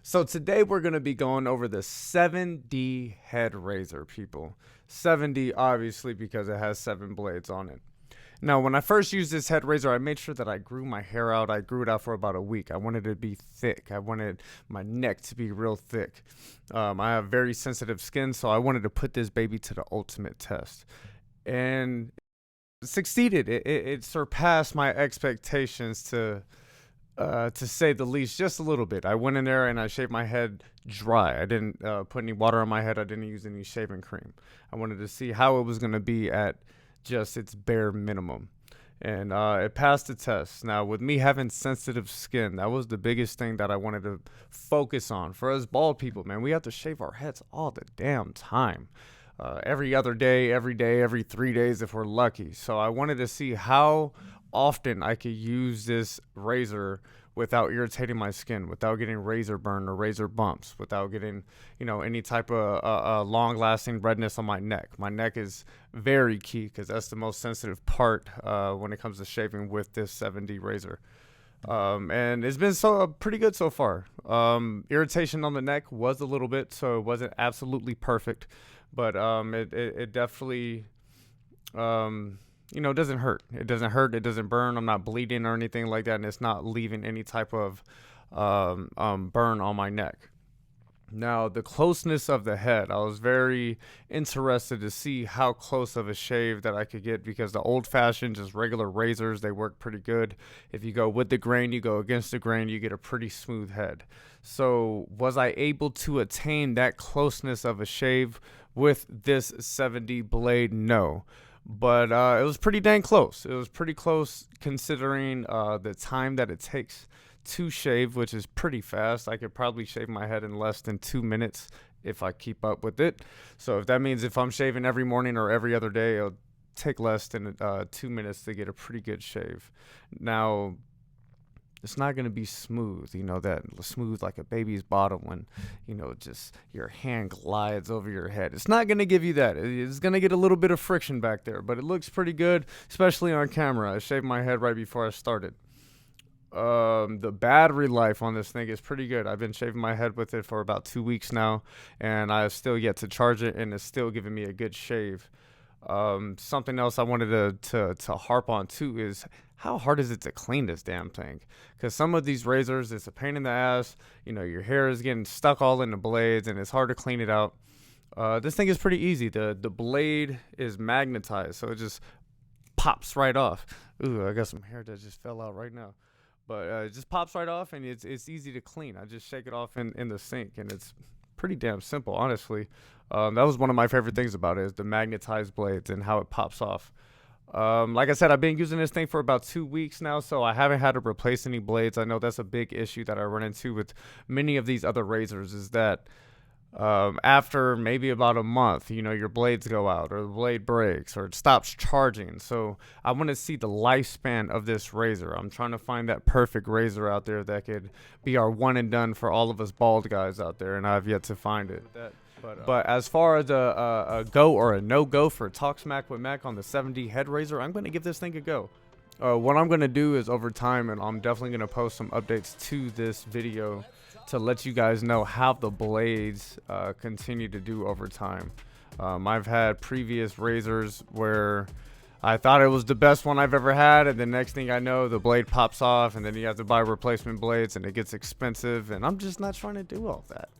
So today we're going to be going over the 7D head razor, people. 7D obviously because it has 7 blades on it. Now, when I first used this head razor, I made sure that I grew my hair out. I grew it out for about a week. I wanted it to be thick. I wanted my neck to be real thick. I have very sensitive skin, so I wanted to put this baby to the ultimate test. And it succeeded. It surpassed my expectations to say the least, just a little bit. I went in there and I shaved my head dry. I didn't put any water on my head. I didn't use any shaving cream. I wanted to see how it was going to be at just its bare minimum. And it passed the test. Now, with me having sensitive skin, that was the biggest thing that I wanted to focus on. For us bald people, man, we have to shave our heads all the damn time. Every other day, every 3 days if we're lucky. So I wanted to see how often I could use this razor without irritating my skin, without getting razor burn or razor bumps, without getting, any type of long-lasting redness on my neck. My neck is very key because that's the most sensitive part when it comes to shaving with this 7D razor. And it's been pretty good so far. Irritation on the neck was a little bit, so it wasn't absolutely perfect, but it definitely it doesn't hurt. It doesn't hurt. It doesn't burn. I'm not bleeding or anything like that, and it's not leaving any type of burn on my neck. Now, the closeness of the head, I was very interested to see how close of a shave that I could get because the old-fashioned, just regular razors, they work pretty good. If you go with the grain, you go against the grain, you get a pretty smooth head. So was I able to attain that closeness of a shave with this 7D blade? No. But it was pretty dang close. It was pretty close considering the time that it takes to shave, which is pretty fast. I could probably shave my head in less than 2 minutes if I keep up with it. So if that means if I'm shaving every morning or every other day, it'll take less than 2 minutes to get a pretty good shave. Now, it's not going to be smooth, that smooth like a baby's bottom when, just your hand glides over your head. It's not going to give you that. It's going to get a little bit of friction back there, but it looks pretty good, especially on camera. I shaved my head right before I started. The battery life on this thing is pretty good. I've been shaving my head with it for about 2 weeks now, and I have still yet to charge it, and it's still giving me a good shave. Something else I wanted to harp on too is how hard is it to clean this damn thing? Because some of these razors, it's a pain in the ass. Your hair is getting stuck all in the blades, and it's hard to clean it out. This thing is pretty easy. The blade is magnetized, so it just pops right off. Ooh, I got some hair that just fell out right now. But it just pops right off, and it's easy to clean. I just shake it off in the sink, and it's pretty damn simple, honestly. That was one of my favorite things about it, is the magnetized blades and how it pops off. Like I said, I've been using this thing for about 2 weeks now, so I haven't had to replace any blades. I know that's a big issue that I run into with many of these other razors, is that after maybe about a month, your blades go out or the blade breaks or it stops charging. So I want to see the lifespan of this razor. I'm trying to find that perfect razor out there that could be our one and done for all of us bald guys out there, and I've yet to find it. But as far as a go or a no-go for Talksmack with Mac on the 7D head razor, I'm going to give this thing a go. What I'm going to do is over time, and I'm definitely going to post some updates to this video to let you guys know how the blades continue to do over time. I've had previous razors where I thought it was the best one I've ever had, and the next thing I know, the blade pops off, and then you have to buy replacement blades, and it gets expensive, and I'm just not trying to do all that.